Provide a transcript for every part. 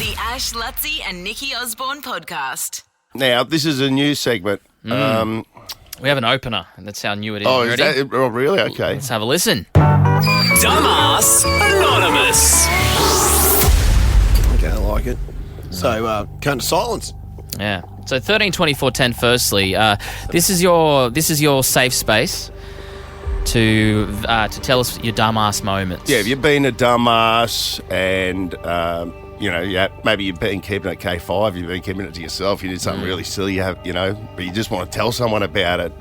The Ash, Lutzi and Nikki Osborne podcast. Now, this is a new segment. We have an opener, and that's how new it is. Oh, Ready? Really? Okay. Let's have a listen. Dumbass Anonymous. Okay, I like it. So, cone of silence. Yeah. So 132410. Firstly, this is your safe space to tell us your dumbass moments. Yeah, have you been a dumbass and, maybe you've been keeping it K5, you've been keeping it to yourself, you did something really silly, but you just want to tell someone about it.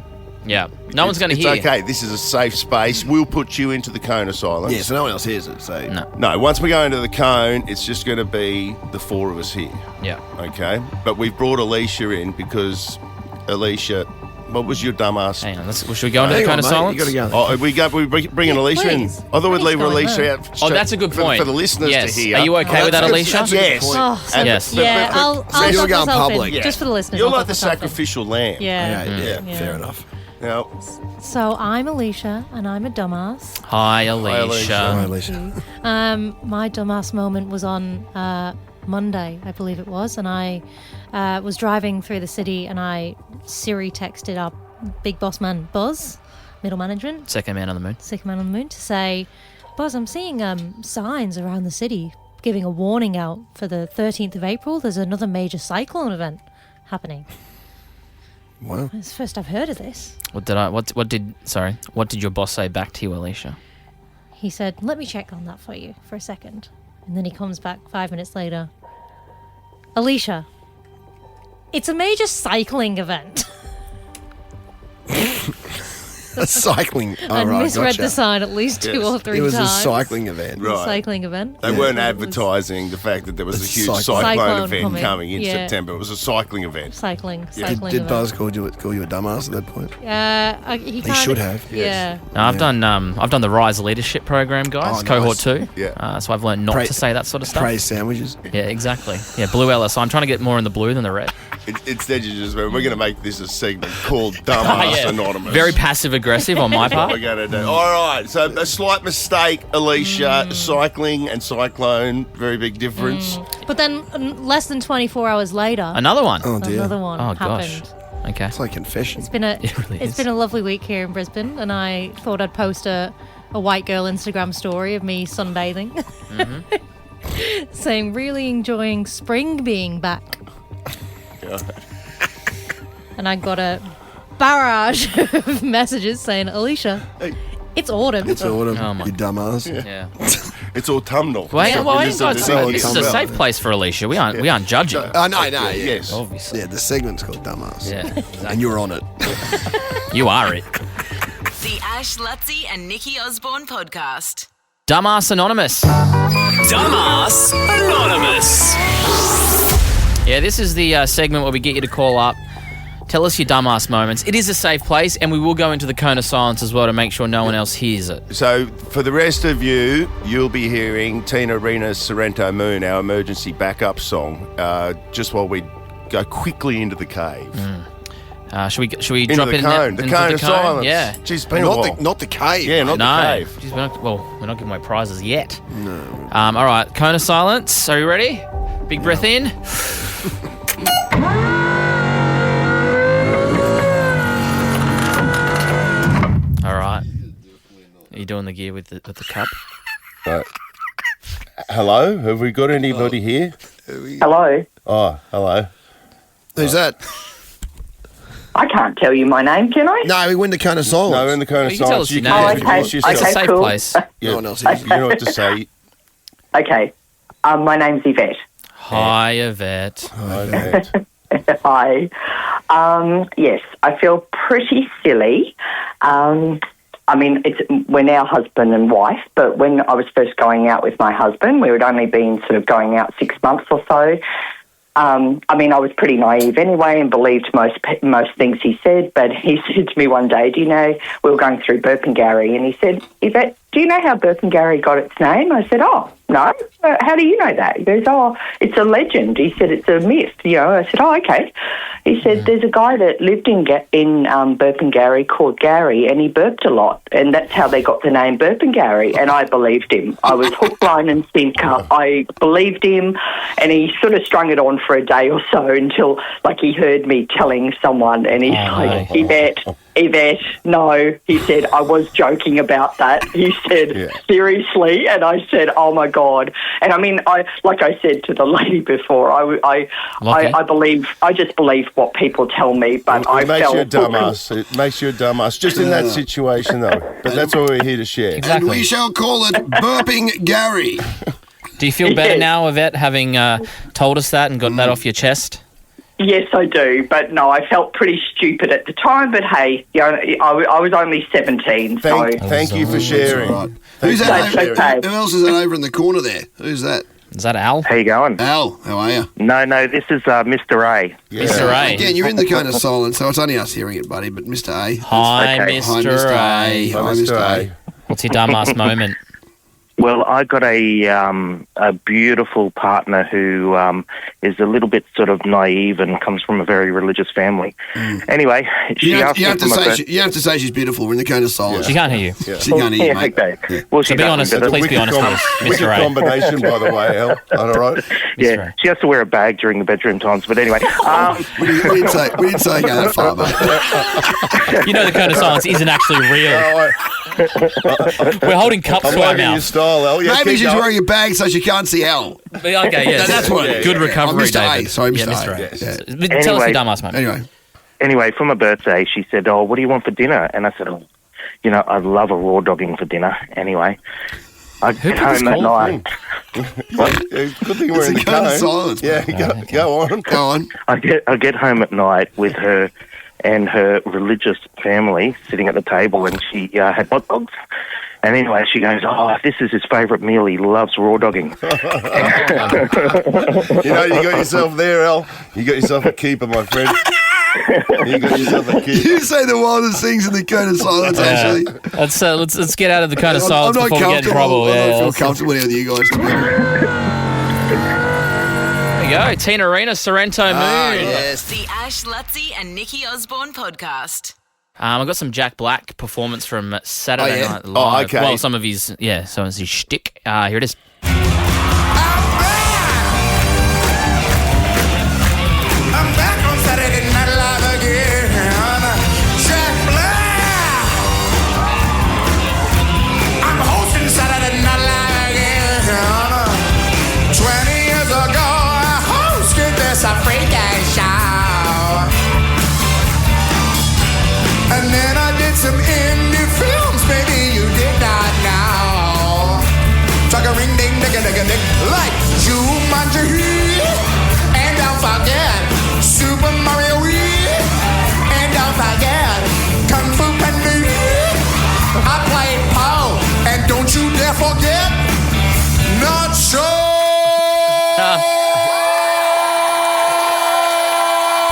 Yeah. No one's going to hear. It's okay. This is a safe space. We'll put you into the cone of silence. Yeah, so no one else hears it. So No, once we go into the cone, it's just going to be the four of us here. Yeah. Okay? But we've brought Alicia in because, Alicia, what was your dumbass? Hang on. Should we go into the cone of silence? You got to go. We bringing Alicia please. in. I thought we'd leave Please go Alicia out. Oh, that's a good point. For the listeners yes. to hear. Are you okay with that, Alicia? Yes. Yes. Yeah, I'll you're put going myself public. in, just for the listeners. You're I'll like put the myself in. sacrificial lamb. Yeah. Fair enough. Now, So I'm Alicia, and I'm a dumbass. Hi, Alicia. All right, Alicia. My dumbass moment was on Monday, I believe it was, and I was driving through the city, and I Siri texted our big boss man, Buzz, middle management, Second man on the moon. second man on the moon, to say, Buzz, I'm seeing signs around the city giving a warning out for the 13th of April. There's another major cyclone event happening. Wow. It's the first I've heard of this. What did your boss say back to you, Alicia? He said, let me check on that for you for a second. And then he comes back 5 minutes later. Alicia, it's a major cycling event. A cycling. I misread gotcha. the sign at least two or three It was times. a cycling event. Right. Cycling event. they weren't It was advertising the fact that there was a huge cyclone cyclone event coming. in Yeah. September. It was a cycling event. Cycling Did event. Buzz call you a dumbass at that point? He should have. Yeah. No, I've done the Rise Leadership program, guys. Oh, Cohort nice. 2. Yeah. So I've learned not to say that sort of stuff. Praise sandwiches. Yeah, exactly. Yeah, blue Ellis. So I'm trying to get more in the blue than the red. Instead, you just we're going to make this a segment called Dumbass Anonymous. Very passive aggressive on my What part. we're going to do. All right. So a slight mistake, Alicia. Cycling and cyclone, very big difference. But then less than 24 hours later, Another one. Oh dear. another one Oh, happened. gosh. Okay. It's like confession. It's been a It really it's is. been a lovely week here in Brisbane, and I thought I'd post a white girl Instagram story of me sunbathing, saying really enjoying spring being back. And I got a barrage of messages saying, Alicia, it's autumn. It's autumn. Oh my- You dumbass. Yeah. It's autumnal. Well, I This didn't is- go this this is a safe place for Alicia. We aren't judging. Oh, no, yeah. Yes. Obviously. Yeah, the segment's called Dumbass. Yeah. And you're on it. You are it. The Ash, Lutzi and Nikki Osborne podcast. Dumbass Anonymous. Dumbass Anonymous. Yeah, this is the segment where we get you to call up, tell us your dumbass moments. It is a safe place, and we will go into the cone of silence as well to make sure no one else hears it. So for the rest of you, you'll be hearing Tina Rena's Sorrento Moon, our emergency backup song, just while we go quickly into the cave. Should we Into drop the in cone. that, The cone of silence. Yeah. Jeez, been a while. Not the cave. Yeah, not No. the cave. Jeez, we're not giving away prizes yet. No. All right, cone of silence. Are you ready? Big breath in. All right. Are you doing the gear with the cup? Hello? Have we got anybody here? Hello. Oh, hello. Who's that? I can't tell you my name, can I? No, we win the cone of silence. No, in the cone of You can tell silence. us your You name. can Oh, introduce okay. yourself. It's a safe cool. place. No one else You hears. know what to say. Okay. My name's Yvette. Hi, Yvette. Hi. Yes, I feel pretty silly. We're now husband and wife, but when I was first going out with my husband, we had only been sort of going out 6 months or so. I was pretty naive anyway and believed most things he said, but he said to me one day, do you know, we were going through Burpengary, and he said, Yvette, do you know how Burpengary got its name? I said, oh, no. How do you know that? He goes, oh, it's a legend. He said, it's a myth. I said, oh, okay. He said, there's a guy that lived in Burpengary called Gary, and he burped a lot, and that's how they got the name Burpengary. And I believed him. I was hook, line and sinker. I believed him, and he sort of strung it on for a day or so until, he heard me telling someone, and he's Yvette, no. He said, I was joking about that. He said, seriously? And I said, oh, my God. And, like I said to the lady before, I just believe what people tell me, but it makes you a dumbass. It makes you a dumbass, just in that situation, though. But that's what we're here to share. Exactly. And we shall call it Burping Gary. Do you feel better now, Yvette, having told us that and got that off your chest? Yes, I do. But no, I felt pretty stupid at the time. But hey, I was only 17. Thank you for sharing. Right. Who's that? Who else is that over in the corner there? Who's that? Is that Al? How you going? Al, how are you? No, this is Mr. A. Yeah. Mr. A. Again, you're in the cone of silence, so it's only us hearing it, buddy. But Mr. A. Hi, Okay. Mr. Hi, Mr. A. A. Hi, Mr. A. What's your dumbass moment? Well, I got a beautiful partner who is a little bit sort of naive and comes from a very religious family. Anyway, You have to say she's beautiful. We're in the cone of silence. She can't hear you. She can't hear you, mate. Okay. Yeah. Well, So be honest. Please be honest with us, Wicked Mr. A. combination, by the way, Al. All right? Yeah, she has to wear a bag during the bedroom times. But anyway, We didn't say go that far, mate. You know the cone of silence isn't actually real. We're holding cups I'm to our liking your mouth. style, Al. Yeah, Maybe keep she's going. wearing a bag so she can't see Al. Okay, yes. That's what it is. Good Yeah. recovery, Mr. A. David. Sorry, Mr. Yeah, A. Mr. A. Yeah. Tell us Anyway. your dumbass moment. Anyway, for my birthday, she said, "Oh, what do you want for dinner?" And I said, "Oh, I'd love a raw dogging for dinner." Anyway, I get put this home that call? night. Good thing we're in the a cone of cone. silence, Yeah, go on. Go on. I get home at night with her and her religious family sitting at the table, and she had hot dogs. And anyway, she goes, "Oh, this is his favourite meal. He loves raw dogging." You got yourself there, Al. You got yourself a keeper, my friend. You got yourself a keeper. You say the wildest things in the cone of silence, actually. Let's get out of the cone of silence I'm not before we get in trouble. I don't Yeah, feel comfortable here with you guys. To be honest. there we go. Tina Arena, Sorrento Moon. Yes. The Ash, Lutzi and Nikki Osborne podcast. I've got some Jack Black performance from Saturday Oh, yeah? Night Live. Oh, okay. Well, some of his shtick. Here it is. I'm back on Saturday Night Live again. Jack Black. I'm hosting Saturday Night Live again. 20 years ago, I hosted this freaking show. And then I did some indie films, maybe you did not know. Chugga-ring, ding, digga, digga, dig, like Jumanji. And don't forget Super Mario Wii. And don't forget Kung Fu Panda. I played Poe. And don't you dare forget Nacho.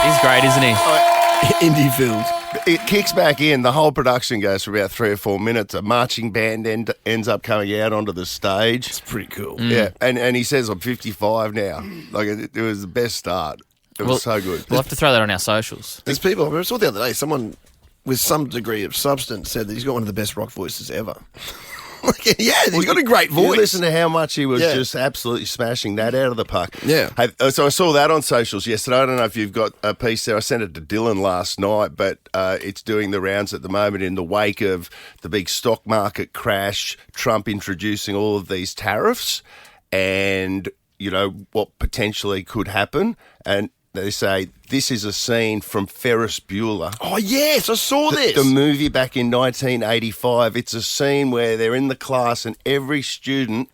He's great, isn't he? Indie films. It kicks back in. The whole production goes for about 3 or 4 minutes. A marching band ends up coming out onto the stage. It's pretty cool. Yeah, and he says, I'm 55 now. Like, it was the best start. It was so good. We'll have to throw that on our socials. There's people, I saw the other day, someone with some degree of substance said that he's got one of the best rock voices ever. Yeah, he's got a great voice. You listen to how much he was just absolutely smashing that out of the park. Yeah. Hey, so I saw that on socials yesterday. I don't know if you've got a piece there. I sent it to Dylan last night, but it's doing the rounds at the moment in the wake of the big stock market crash, Trump introducing all of these tariffs and, what potentially could happen. And they say this is a scene from Ferris Bueller. Oh, yes, I saw this. The movie back in 1985. It's a scene where they're in the class and every student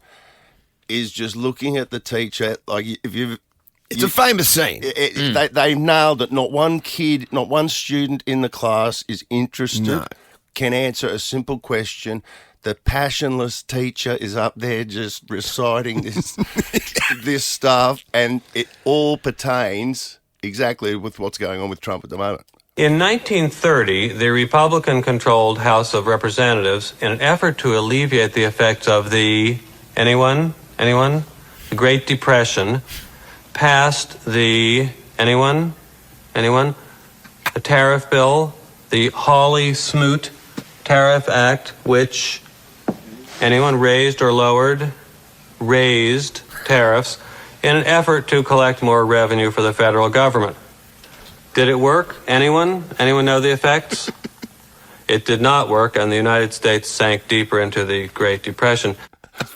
is just looking at the teacher. Like It's a famous scene. They nailed it. Not one kid, not one student in the class is interested, can answer a simple question. The passionless teacher is up there just reciting this stuff, and it all pertains exactly with what's going on with Trump at the moment. In 1930, the Republican-controlled House of Representatives, in an effort to alleviate the effects of the anyone, the Great Depression, passed the anyone, a tariff bill, the Hawley-Smoot Tariff Act, which anyone raised or lowered, raised tariffs in an effort to collect more revenue for the federal government. Did it work? Anyone? Anyone know the effects? It did not work, and the United States sank deeper into the Great Depression.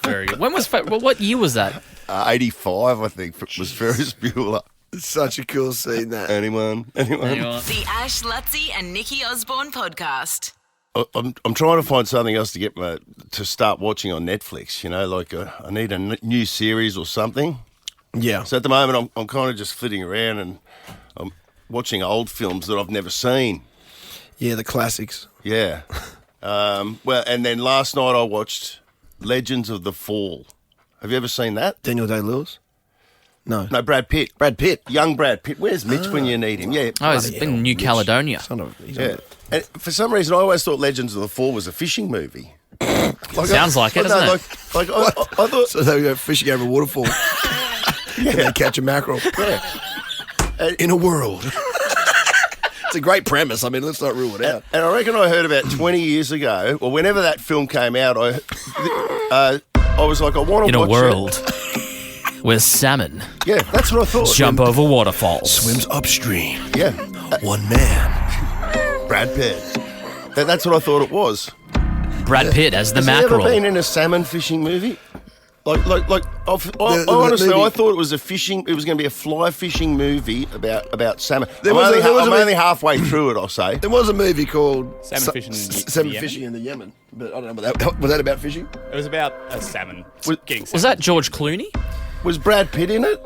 Very good. What year was that? 85, I think, was Ferris Bueller. It's such a cool scene, that. Anyone? The Ash, Lutzi and Nikki Osborne podcast. I'm trying to find something else to start watching on Netflix. Like I need a new series or something. Yeah. So at the moment, I'm kind of just flitting around and I'm watching old films that I've never seen. Yeah, the classics. Yeah. And then last night I watched Legends of the Fall. Have you ever seen that? Daniel Day-Lewis? No, Brad Pitt. Brad Pitt. Young Brad Pitt. Where's Mitch when you need him? Yeah. Oh, he's in New Caledonia. And for some reason, I always thought Legends of the Fall was a fishing movie. Sounds like it, doesn't it? I thought... So they go fishing over a waterfall and they catch a mackerel. Yeah. In a world. It's a great premise. I mean, let's not rule it out. And I reckon I heard about 20 years ago, or whenever that film came out, I was like, I want to watch it. In a world where salmon Yeah, that's what I thought. jump over waterfalls. Swims upstream. Yeah. One man. Brad Pitt. That's what I thought it was. Brad Pitt as the Has mackerel. he ever been in a salmon fishing movie? Honestly, movie. I thought it was it was going to be a fly fishing movie about salmon. There was I'm only halfway through it, I'll say. There was a movie called Salmon Fishing in the Fishing in the Yemen. But I don't know, was that about fishing? It was about a salmon. Getting salmon. Was that George Clooney? Was Brad Pitt in it?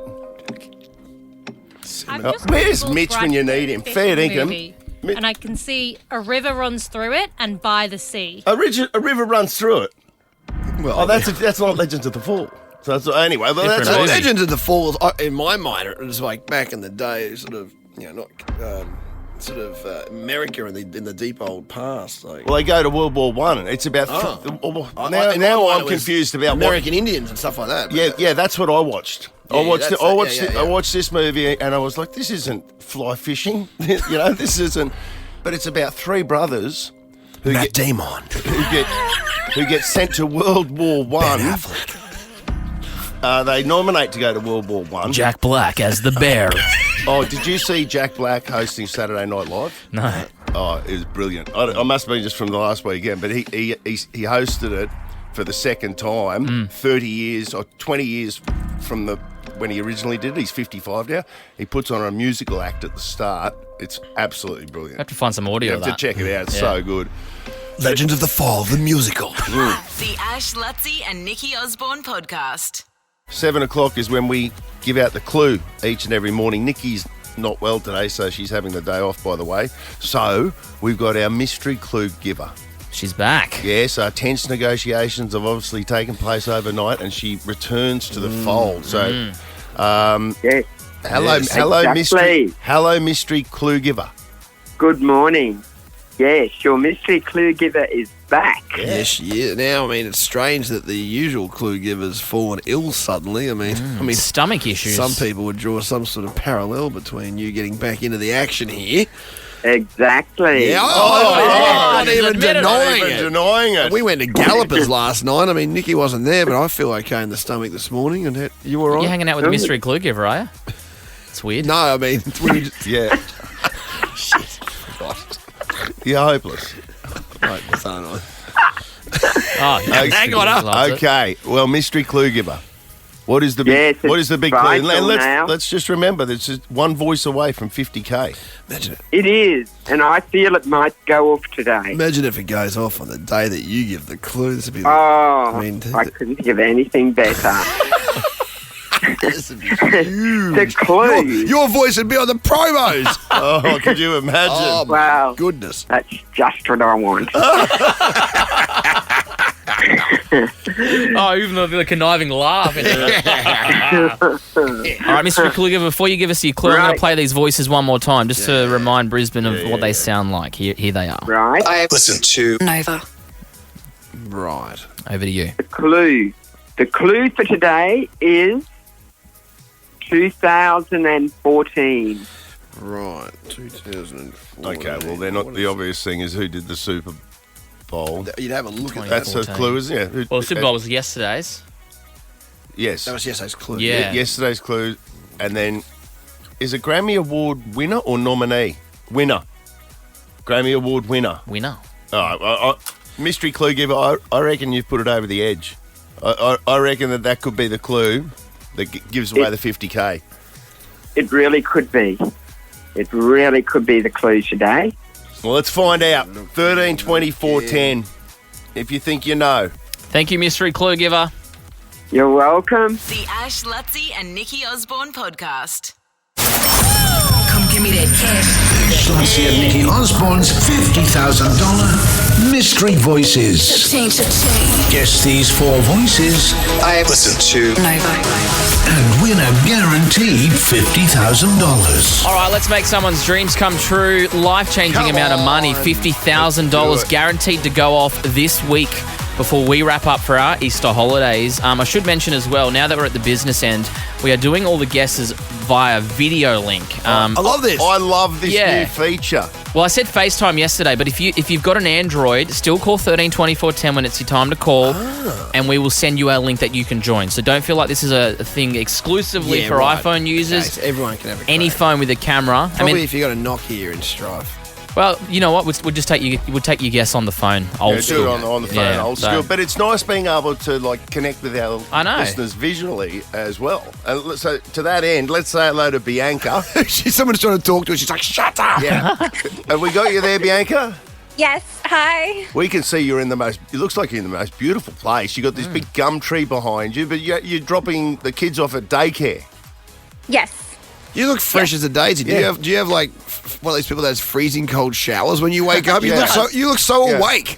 Where's Mitch when you need him? Fair dinkum. And I can see a river runs through it and by the sea. A river runs through it. Well, that's not Legends of the Fall. So anyway, well, that's movie. Legends of the Falls. In my mind, it was like back in the day, sort of, America in the deep old past. Like, well, they go to World War One. It's about now I'm confused about American Indians and stuff like that. Yeah, that's what I watched. Yeah, I watched this movie and I was like, this isn't fly fishing. This isn't. But it's about three brothers who get sent to World War One. They nominate to go to World War One. Jack Black as the bear. Oh, did you see Jack Black hosting Saturday Night Live? No. Oh, it was brilliant. I must have been just from the last weekend, but he hosted it for the second time, 30 years or 20 years from when he originally did it. He's 55 now. He puts on a musical act at the start. It's absolutely brilliant. I have to find some audio You of have to that. check it out. It's so good. Legends of the Fall, the musical. The Ash, Lutzi and Nikki Osborne podcast. 7 o'clock is when we give out the clue each and every morning. Nikki's not well today, so she's having the day off, by the way. So we've got our mystery clue giver. She's back. Yes, our tense negotiations have obviously taken place overnight, and she returns to the fold. So, Yes. hello, mystery clue giver. Good morning. Yes, your mystery clue giver is back. Yes, she is. Now, I mean, it's strange that the usual clue giver's fallen ill suddenly. I mean, stomach issues. Some people would draw some sort of parallel between you getting back into the action here. Exactly. Yeah, not even denying it. it. We went to Gallopers last night. I mean, Nikki wasn't there, but I feel okay in the stomach this morning. And you all right? You're hanging out with the mystery clue giver, are you? It's weird. No, I mean, yeah. Shit. You're hopeless. Hopeless, aren't I? Hang on. Okay. Well, mystery clue giver. What is the big? What is the big clue? And let's just remember that it's just one voice away from 50K. Imagine it. It is, and I feel it might go off today. Imagine if it goes off on the day that you give the clue. This would be. I couldn't think of anything better. This would be huge. The clue. Your voice would be on the promos. Oh, could you imagine? Oh, wow. Goodness. That's just what I want. Oh, even the conniving laugh. All right, Mr. Kluger, before you give us your clue, I'm going Right. to play these voices one more time just to remind Brisbane of what they sound like. Here they are. Right. I listen to Nova. Right. Over to you. The clue. The clue for today is 2014. Right. 2004. Okay, well, they're not. The obvious thing is who did the Super Bowl. You'd have a look at that. That's a clue, isn't it? Well, Super Bowl was yesterday's. Yes. That was yesterday's clue. Yeah. Yesterday's clue. And then, is a Grammy Award winner or nominee? Winner. Grammy Award winner. Winner. All right. Mystery clue giver, I reckon you've put it over the edge. I reckon that could be the clue that gives away the 50K. It really could be. It really could be the clue today. Well, let's find out. 13, 24, 10. If you think you know. Thank you, Mystery Clue Giver. You're welcome. The Ash, Lutzi and Nikki Osborne podcast. Come give me that cash. Lutzi and Nikki Osborne's $50,000 Mystery Voices. Change. Guess these 4 voices I listen to Nova. and win a guaranteed $50,000. All right, let's make someone's dreams come true. Life-changing amount of money, $50,000 guaranteed to go off this week before we wrap up for our Easter holidays. I should mention as well, now that we're at the business end, we are doing all the guesses via video link. I love this. I love this new feature. Well, I said FaceTime yesterday, but if you've got an Android, still call 13 24 10 when it's your time to call, and we will send you our link that you can join. So don't feel like this is a thing exclusively for iPhone users. Okay, so everyone can have a Any crack. phone with a camera. Probably if you got a Nokia in Strife. Well, you know what? We'll just take your guess on the phone. Old school. Do it on the phone, Yeah, old so- school. But it's nice being able to connect with our I know. listeners visually as well. So to that end, let's say hello to Bianca. Someone's trying to talk to her. She's like, shut up. Yeah. Have we got you there, Bianca? Yes, hi. We can see you're in it looks like you're in the most beautiful place. You got this big gum tree behind you, but you're dropping the kids off at daycare. Yes. You look fresh as a daisy. Do you have like one of these people that has freezing cold showers when you wake up? You look so awake.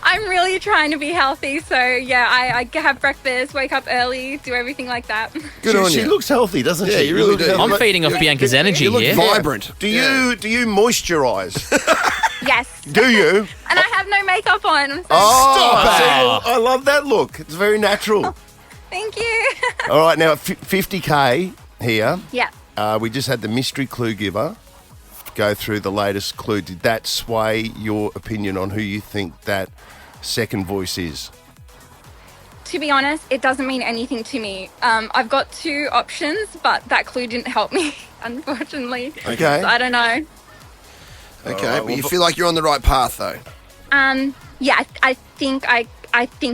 I'm really trying to be healthy, so yeah, I have breakfast, wake up early, do everything like that. Good on you. She looks healthy, doesn't she? Yeah, you really do. I'm feeding off Bianca's energy You look here. vibrant. Do you moisturise? Yes. Do you? And I have no makeup on. So Stop! I love that look. It's very natural. Thank you. All right, now 50K here. Yeah. We just had the mystery clue giver go through the latest clue. Did that sway your opinion on who you think that second voice is? To be honest, it doesn't mean anything to me. I've got 2 options, but that clue didn't help me, unfortunately. Okay. So I don't know. Okay, but you feel like you're on the right path, though. Yeah, I think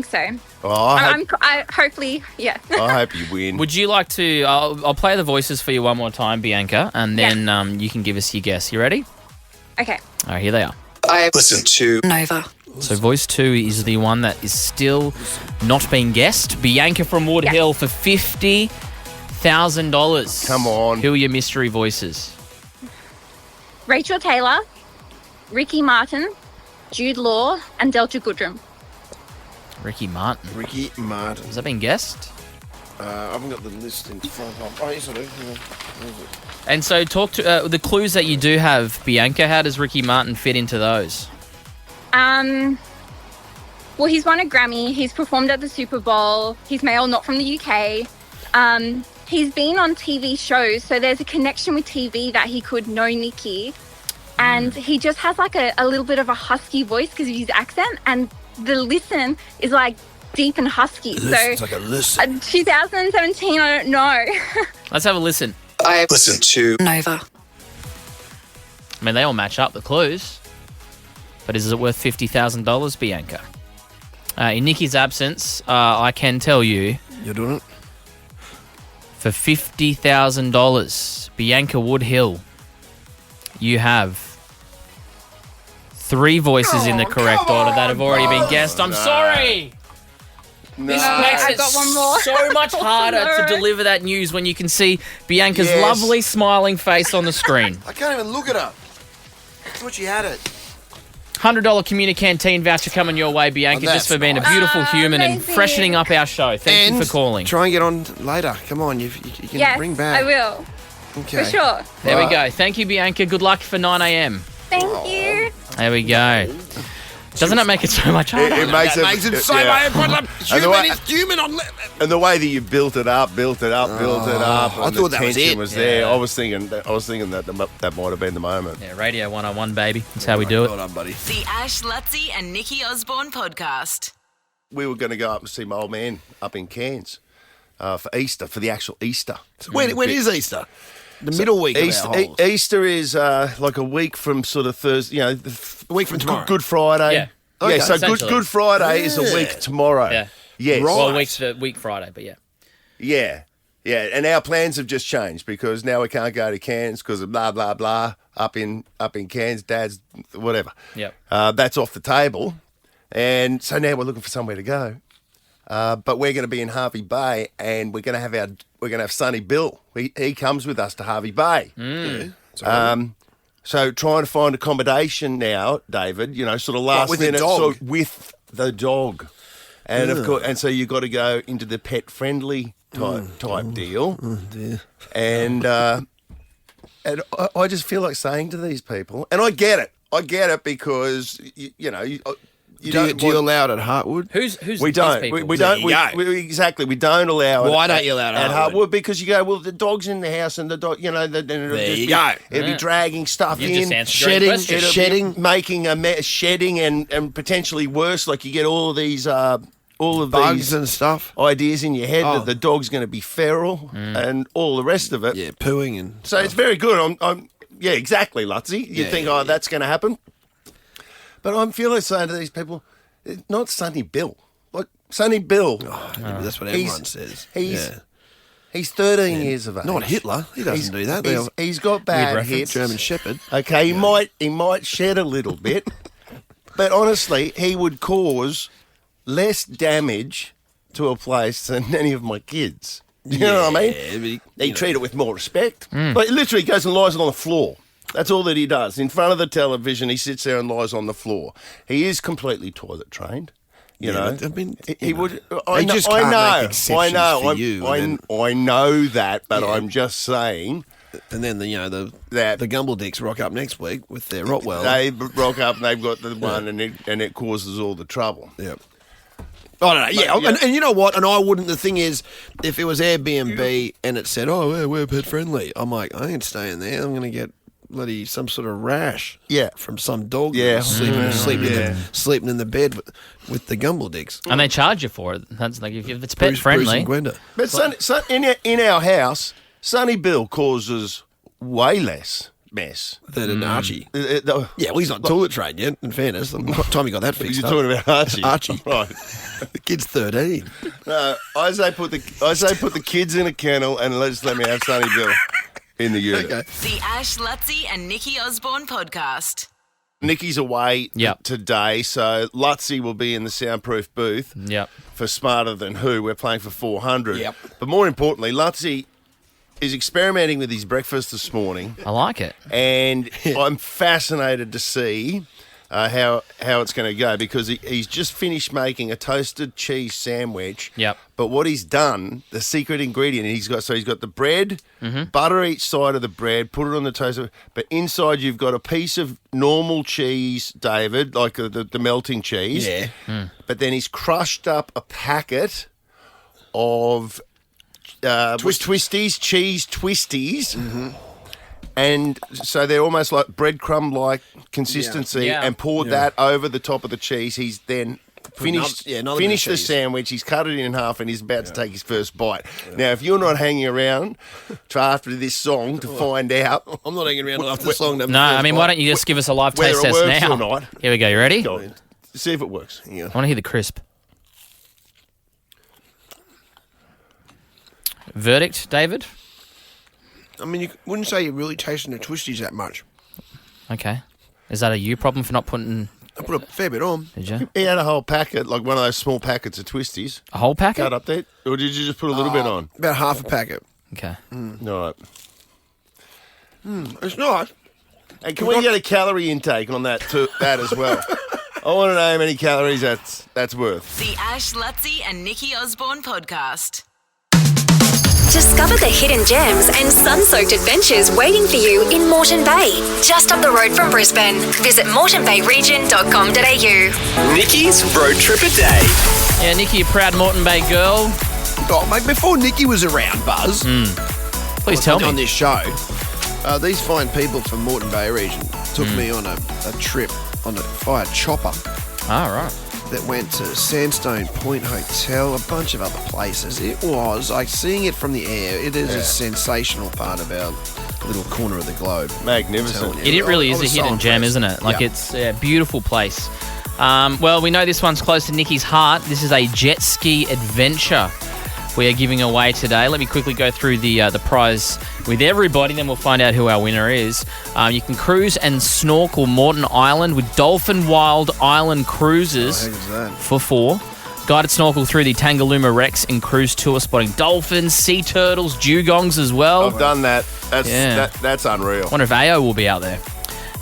so. Oh, Hopefully, yeah. I hope you win. Would you like to? I'll play the voices for you one more time, Bianca, and then you can give us your guess. You ready? Okay. All right, here they are. I listen to Nova. So voice 2 is the one that is still not being guessed. Bianca from Wood Hill for $50,000. Come on. Who are your mystery voices? Rachel Taylor, Ricky Martin, Jude Law, and Delta Goodrum. Ricky Martin. Ricky Martin. Has that been guessed? I haven't got the list in front of. Oh, yes, I do. And so talk to the clues that you do have, Bianca. How does Ricky Martin fit into those? Well, he's won a Grammy. He's performed at the Super Bowl. He's male, not from the UK. He's been on TV shows, so there's a connection with TV that he could know Nikki. And he just has like a little bit of a husky voice because of his accent. And the listen is like deep and husky. It's like a listen. 2017, I don't know. Let's have a listen. I listen to Nova. I mean, they all match up, the clues. But is it worth $50,000, Bianca? In Nikki's absence, I can tell you... You're doing it? For $50,000, Bianca Woodhill, you have 3 voices in the correct order that have already been guessed. I'm sorry! This makes I it got one more. so much harder to deliver that news when you can see Bianca's lovely smiling face on the screen. I can't even look at her. I thought she had it. $100 Community Canteen voucher coming your way, Bianca, Oh, just for being a that's beautiful human and amazing. freshening up our show. Thank you for calling. Try and get on later. Come on, you can Yes, bring back. I will. Okay. For sure. There we go. Thank you, Bianca. Good luck for 9 a.m. Thank you. There we go. Doesn't that make it so much harder? It makes It makes it so yeah. much human on. And the way that you built it up, I and thought the that was tension it. was there. Yeah. I was thinking that might have been the moment. Yeah, Radio 101, baby. That's how we do it. Well done, buddy. The Ash, Lutzi and Nikki Osborne podcast. We were going to go up and see my old man up in Cairns for Easter, for the actual Easter. When is Easter? The middle week Easter, of our holes. Easter is like a week from sort of Thursday, A week from tomorrow. Good Friday. Yeah. Okay. Yeah, so Essentially. Good Friday is a Yeah. week tomorrow. Yeah. Yes. Right. Well, week Friday, but yeah. Yeah. Yeah. And our plans have just changed because now we can't go to Cairns because of blah, blah, blah. Up in Cairns, Dad's, whatever. Yep. That's off the table. And so now we're looking for somewhere to go. But we're going to be in Harvey Bay, and we're going to have Sonny Bill. He comes with us to Harvey Bay. So trying to find accommodation now, David. Sort of last with the minute, dog? sort of with the dog, and of course, and so you've got to go into the pet friendly type deal. Oh dear. And I just feel like saying to these people, and I get it because you Do you allow it at Hartwood? Who's we these don't. people? We don't. Exactly. We don't allow it. Why don't you allow it at at Hartwood? Because you go, well, the dog's in the house, and the dog, it'll be dragging stuff You've in, just answered your own question. shedding, making a mess, shedding, and potentially worse. Like you get all of these Bugs these and stuff. ideas in your head Oh. that the dog's going to be feral and all the rest of it. Yeah, pooing and. So it's very good. Yeah, exactly, Lutzi. You Yeah, think, yeah, that's going to happen. But I'm feeling saying to these people, not Sonny Bill. Like, Sonny Bill. That's what everyone says. He's 13 years of age. Not Hitler. He doesn't do that. He's got bad reference. hits. German Shepherd. Okay, he might shed a little bit. But honestly, he would cause less damage to a place than any of my kids. You know what I mean? They treat it with more respect. But he literally goes and lies on the floor. That's all that he does. In front of the television, he sits there and lies on the floor. He is completely toilet trained. You know, I mean, he would. they just can't make exceptions for you, and I know that, but I'm just saying. And then the Gumbeldicks rock up next week with their Rottweiler. They rock up and they've got the one, and it causes all the trouble. Yep. I don't know. Yeah, and you know what? And I wouldn't. The thing is, if it was Airbnb and it said, "Oh, we're pet friendly," I'm like, I ain't staying there. I'm going to get bloody some sort of rash. Yeah. From some dog. Yeah. Sleeping in the bed with the Gumbeldicks. And they charge you for it. That's like if it's pet Bruce friendly. and Gwenda. But in our house, Sonny Bill causes way less mess Than an Archie. Yeah, well, he's not toilet trained yet, in fairness. What time you got that fixed You're up? talking about Archie. Archie. Right. The kid's 13. I say put the kids in a kennel and just let me have Sonny Bill in the unit. Okay. The Ash, Lutzi and Nikki Osborne podcast. Nikki's away today, so Lutzi will be in the soundproof booth for Smarter Than Who. We're playing for 400. Yep. But more importantly, Lutzi is experimenting with his breakfast this morning. I like it. And I'm fascinated to see how it's going to go because he's just finished making a toasted cheese sandwich. Yep. But what he's done, the secret ingredient, he's got the bread, butter each side of the bread, put it on the toaster. But inside you've got a piece of normal cheese, David, like the melting cheese. Yeah. But then he's crushed up a packet of cheese twisties. And so they're almost like breadcrumb-like consistency, and poured that over the top of the cheese. He's then finished the sandwich. He's cut it in half, and he's about to take his first bite. Now, if you're not hanging around after this song to find out, I'm not hanging around after the song. No, I mean, why don't you just give us a live taste whether it test works now? or not. Here we go. You ready? Go on. See if it works. I want to hear the crisp. Verdict, David? I mean, you wouldn't say you're really tasting the twisties that much. Okay. Is that a you problem for not putting... I put a fair bit on. Did you? He had a whole packet, like one of those small packets of twisties. A whole packet? Cut up there? Or did you just put a little bit on? About half a packet. Okay. All right. It's nice. And can we get a calorie intake on that as well? I want to know how many calories that's worth. The Ash, Lutzi and Nikki Osborne podcast. Discover the hidden gems and sun-soaked adventures waiting for you in Moreton Bay, just up the road from Brisbane. Visit moretonbayregion.com.au. Nikki's Road Trip a Day. Yeah, Nikki, a proud Moreton Bay girl. Oh, mate, before Nikki was around, Buzz. Please tell me. On this show, these fine people from Moreton Bay region took me on a trip via chopper. Right. That went to Sandstone Point Hotel, a bunch of other places. It was, like, seeing it from the air, it is a sensational part of our little corner of the globe. Magnificent. It really is a hidden gem, isn't it? Like, it's a beautiful place. Well, we know this one's close to Nikki's heart. This is a jet ski adventure we are giving away today. Let me quickly go through the prize with everybody, then we'll find out who our winner is. You can cruise and snorkel Moreton Island with Dolphin Wild Island Cruises for 4. Guided snorkel through the Tangalooma Wrecks and cruise tour, spotting dolphins, sea turtles, dugongs as well. I've done that. That's unreal. I wonder if AO will be out there.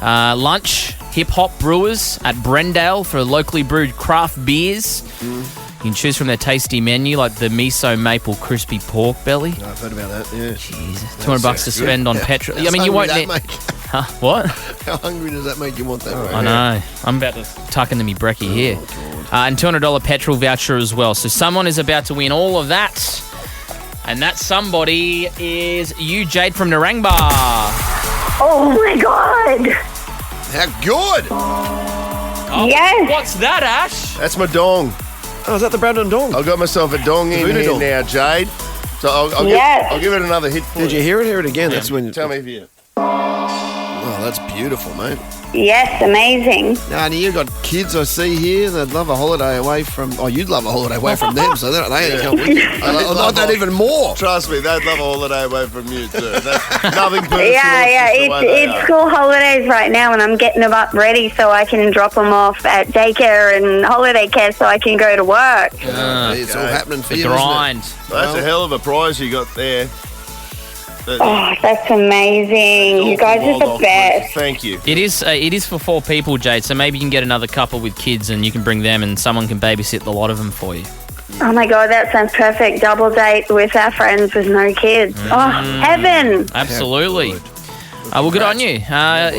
Lunch, Hip Hop Brewers at Brendale for locally brewed craft beers. You can choose from their tasty menu, like the miso maple crispy pork belly. No, I've heard about that, yeah. Jesus. $200 to spend on petrol. I mean, you won't need... Huh? What? How hungry does that make you want that? I know. I'm about to tuck into me brekkie here. And $200 petrol voucher as well. So someone is about to win all of that. And that somebody is you, Jade from Narangba. Oh, my God. How good. Yes. What's that, Ash? That's my dong. Oh, is that the Brandon dong? I've got myself a dong in here dong. now, Jade. So I'll give it another hit for you. Did you hear it? Hear it again. Yeah. That's when. Tell me if you... Oh, that's beautiful, mate. Yes, amazing. Now, and you've got kids I see here. They'd love a holiday away from... Oh, you'd love a holiday away from them, so they only come with you. I like that even more. Trust me, they'd love a holiday away from you too. That's nothing personal. Yeah. It's school holidays right now, and I'm getting them up ready so I can drop them off at daycare and holiday care so I can go to work. It's all happening for the you, grind. isn't it? Well, that's a hell of a prize you got there. Oh, that's amazing. You guys are the best. Thank you. It is for 4 people, Jade, so maybe you can get another couple with kids and you can bring them and someone can babysit the lot of them for you. Oh, my God, that sounds perfect. Double date with our friends with no kids. Oh, heaven. Absolutely. Well, good on you.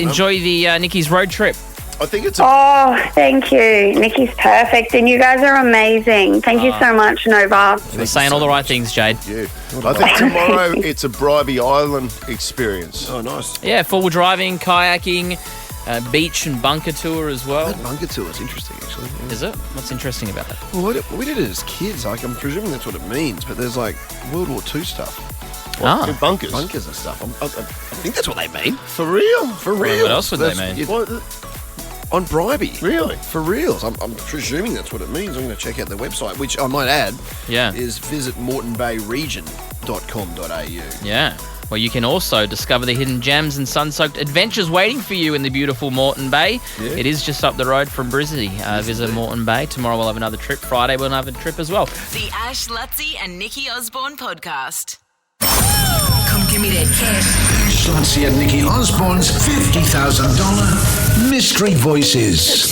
Enjoy the Nikki's road trip. I think it's Oh, thank you. Nikki's perfect, and you guys are amazing. Thank you so much, Nova. We're saying all the right things, Jade. Yeah. I think tomorrow it's a Bribey Island experience. Oh, nice. Yeah, full driving, kayaking, beach and bunker tour as well. That bunker tour is interesting, actually. Yeah. Is it? What's interesting about that? Well, we did it as kids. Like, I'm presuming that's what it means, but there's, like, World War II stuff. What? Bunkers? Bunkers and stuff. I think that's what they mean. For real? For real. What else would they mean? On Bribey. Really? For reals. I'm presuming that's what it means. I'm going to check out their website, which I might add is visit moretonbayregion.com.au. Yeah. Well, you can also discover the hidden gems and sun-soaked adventures waiting for you in the beautiful Moreton Bay. Yeah. It is just up the road from Brisbane. Visit Moreton Bay. Tomorrow we'll have another trip. Friday we'll have a trip as well. The Ash, Lutzi and Nikki Osborne podcast. Come give me that cash. Ash, Lutzi and Nikki Osborne's $50,000 Mystery Voices.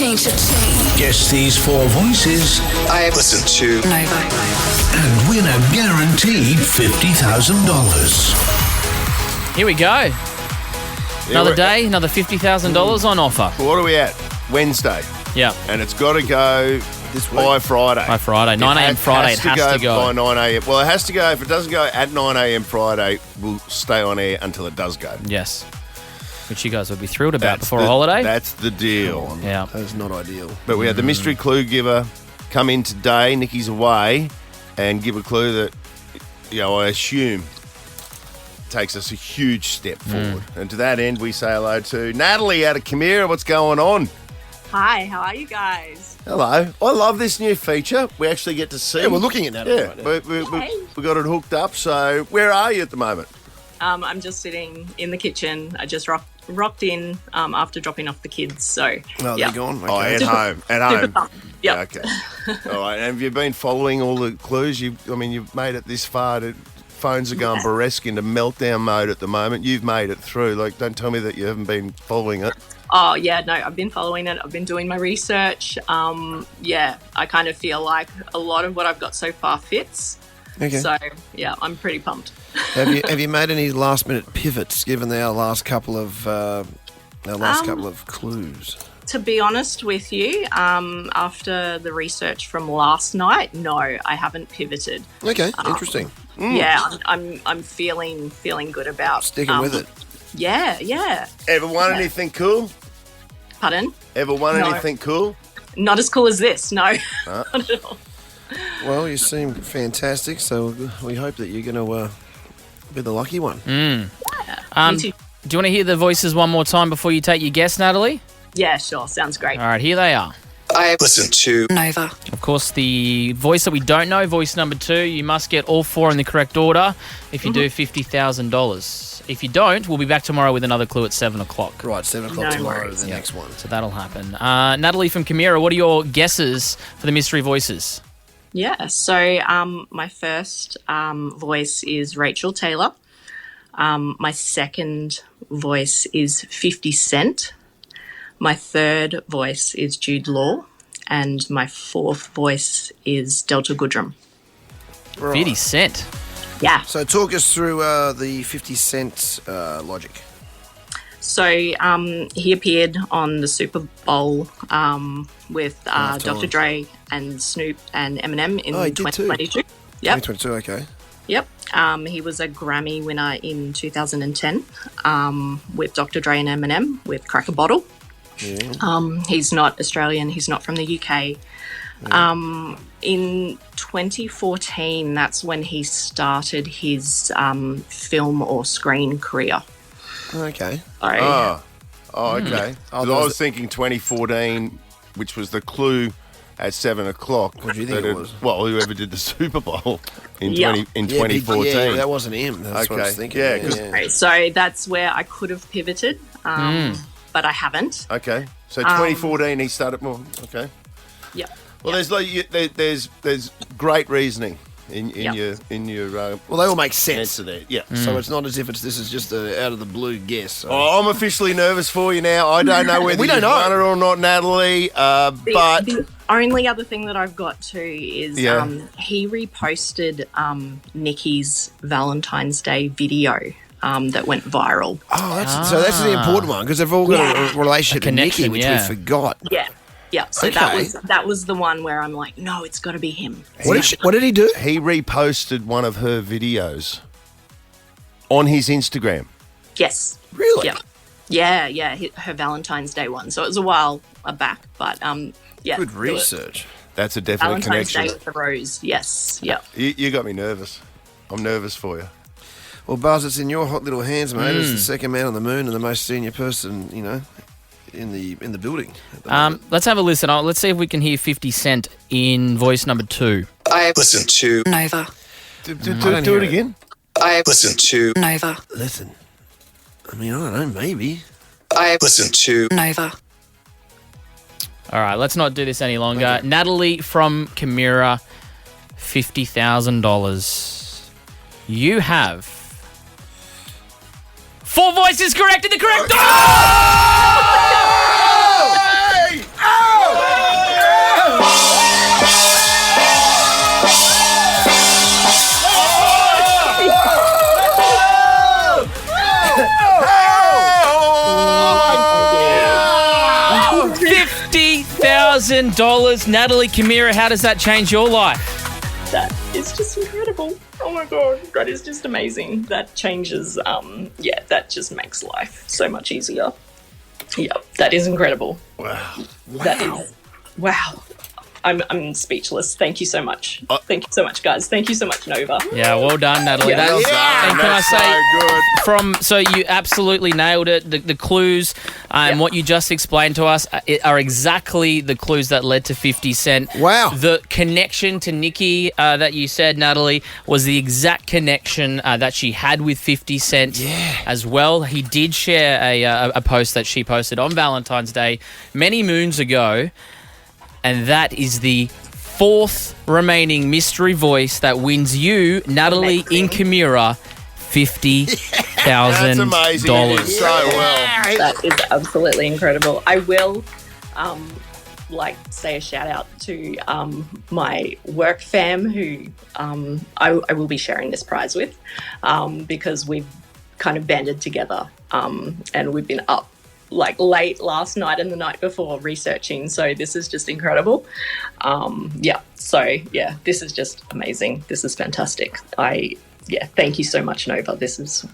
Guess these 4 voices. I have listened to Nova. And win a guaranteed $50,000. Here we go. Another day, another $50,000 on offer. What are we at? Wednesday. Yeah. And it's got to go by Friday. By Friday. 9 a.m. Friday, it has to go. By 9 a.m. Well, it has to go. If it doesn't go at 9 a.m. Friday, we'll stay on air until it does go. Yes. Which you guys would be thrilled about before a holiday. That's the deal. Yeah. That is not ideal. But we had the mystery clue giver come in today. Nikki's away and give a clue that, I assume takes us a huge step forward. And to that end, we say hello to Natalie out of Camira. What's going on? Hi, how are you guys? Hello. I love this new feature. We actually get to see. Yeah, we're looking at Natalie right now. We got it hooked up. So where are you at the moment? I'm just sitting in the kitchen. I just rocked in after dropping off the kids. So, they're gone. Okay. Oh, at home. At home. Yeah. Okay. All right. And have you been following all the clues? You've made it this far phones are going burlesque into meltdown mode at the moment. You've made it through. Like, don't tell me that you haven't been following it. Oh, yeah, no, I've been following it. I've been doing my research. Yeah, I kind of feel like a lot of what I've got so far fits. Okay. So, yeah, I'm pretty pumped. Have you made any last-minute pivots given our last couple of clues? To be honest with you, after the research from last night, no, I haven't pivoted. Okay, interesting. Yeah, I'm feeling good about sticking with it. Yeah. Ever won anything cool? Pardon? Ever won No. anything cool? Not as cool as this, no. Not at all. Well, you seem fantastic, so we hope that you're going to be the lucky one. Me too. Do you want to hear the voices one more time before you take your guess, Natalie? Yeah, sure. Sounds great. All right, here they are. I listen to Nova. Of course, the voice that we don't know, voice number 2, you must get all 4 in the correct order. If you do, $50,000. If you don't, we'll be back tomorrow with another clue at 7 o'clock. Right, 7 o'clock tomorrow is the next one. So that'll happen. Natalie from Chimera, what are your guesses for the mystery voices? Yeah, so my first voice is Rachel Taylor. My second voice is 50 Cent. My third voice is Jude Law. And my fourth voice is Delta Goodrum. Right. 50 Cent. Yeah. So talk us through the 50 Cent logic. So he appeared on the Super Bowl with Dr. Dre and Snoop and Eminem in 2022. Yep. 2022, okay. Yep. He was a Grammy winner in 2010 with Dr. Dre and Eminem with Crack a Bottle. Yeah. He's not Australian. He's not from the UK. In 2014, that's when he started his film or screen career. Okay. Sorry. Okay. 'Cause I was thinking 2014, which was the clue at 7 o'clock. What do you think it was? Well, whoever did the Super Bowl in Yeah. 2014. Yeah, that wasn't him. That's what I was thinking. Right, so that's where I could have pivoted, but I haven't. Okay. So 2014, he started more. Okay. Yep. Well, there's great reasoning in your well, they all make sense. answer there. Yeah. So it's not as if this is just a out of the blue guess. So. Oh, I'm officially nervous for you now. I don't know whether We don't you've know. won it or not, Natalie. But The only other thing that I've got too is Yeah. he reposted Nikki's Valentine's Day video that went viral. Oh, so that's the important one because they've all got a relationship to Nikki, which we forgot. Yeah. So Okay. that was the one where I'm like, no, it's got to be him. What did he do? he reposted one of her videos on his Instagram. Yes. Really? Yeah. Her Valentine's Day one. So it was a while back, but yeah. Good research. That's a definite Valentine's connection. Day with the rose. Yes. Yeah. You got me nervous. I'm nervous for you. Well, Buzz, it's in your hot little hands, mate. As the second man on the moon and the most senior person, in the building. Let's have a listen. Let's see if we can hear 50 Cent in voice number 2. I listen to Nova. Do it again. I listen to Nova. Listen. I mean, I don't know, maybe. I listen to Nova. All right, let's not do this any longer. Natalie from Chimera, $50,000. You have 4 voices correct in the correct $50,000. Natalie Chimera, how does that change your life? That is just incredible. Oh my God, that is just amazing. That changes, that just makes life so much easier. Yeah, that is incredible. Wow. That is, wow. I'm speechless. Thank you so much. Thank you so much, guys. Thank you so much, Nova. Yeah, well done, Natalie. Yeah. And can I That's say, so you absolutely nailed it. The clues and what you just explained to us are exactly the clues that led to 50 Cent. Wow. The connection to Nikki that you said, Natalie, was the exact connection that she had with 50 Cent as well. He did share a post that she posted on Valentine's Day many moons ago. And that is the fourth remaining mystery voice that wins you, Natalie Inkamura, $50,000. That's amazing. You did so well. That is absolutely incredible. I will say a shout out to my work fam who I will be sharing this prize with because we've kind of banded together and we've been up late last night and the night before researching, so this is just incredible. This is just amazing. This is fantastic. Thank you so much, Nova. This is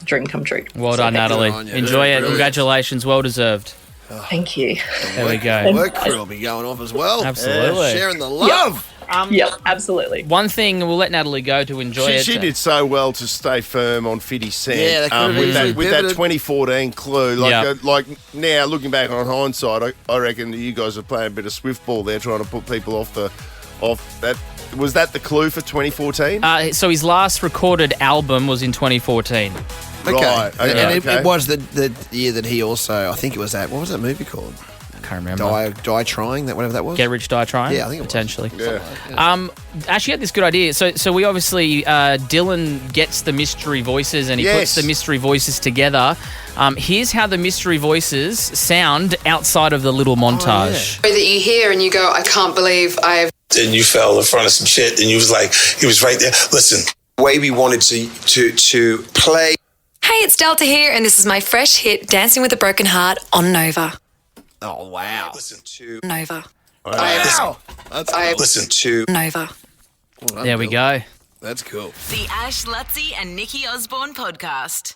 dream come true. Well done, Natalie. Enjoy it. Congratulations, well deserved. Thank you. There we go. Work crew will be going off as well. Absolutely. Sharing the love. Absolutely. One thing, we'll let Natalie go to enjoy it. She did so well to stay firm on 50 Cent. Yeah, with that 2014 clue. Like now, looking back on hindsight, I reckon that you guys are playing a bit of swift ball there, trying to put people off that. Was that the clue for 2014? So his last recorded album was in 2014. Okay. Right. And it was the year that he also, I think it was that, what was that movie called? I can't remember. Die Trying, whatever that was? Get Rich, Die Trying? Yeah, I think it was. Potentially. Yeah. Actually had this good idea. So we obviously, Dylan gets the mystery voices and he puts the mystery voices together. Here's how the mystery voices sound outside of the little montage. That you hear and you go, I can't believe I've... And you fell in front of some shit, and you was like, he was right there. Listen, the way we wanted to play. Hey, it's Delta here, and this is my fresh hit, Dancing with a Broken Heart on Nova. Oh, wow. Listen to Nova. Wow. I listen to Nova. There we go. That's cool. The Ash, Lutzi and Nikki Osborne podcast.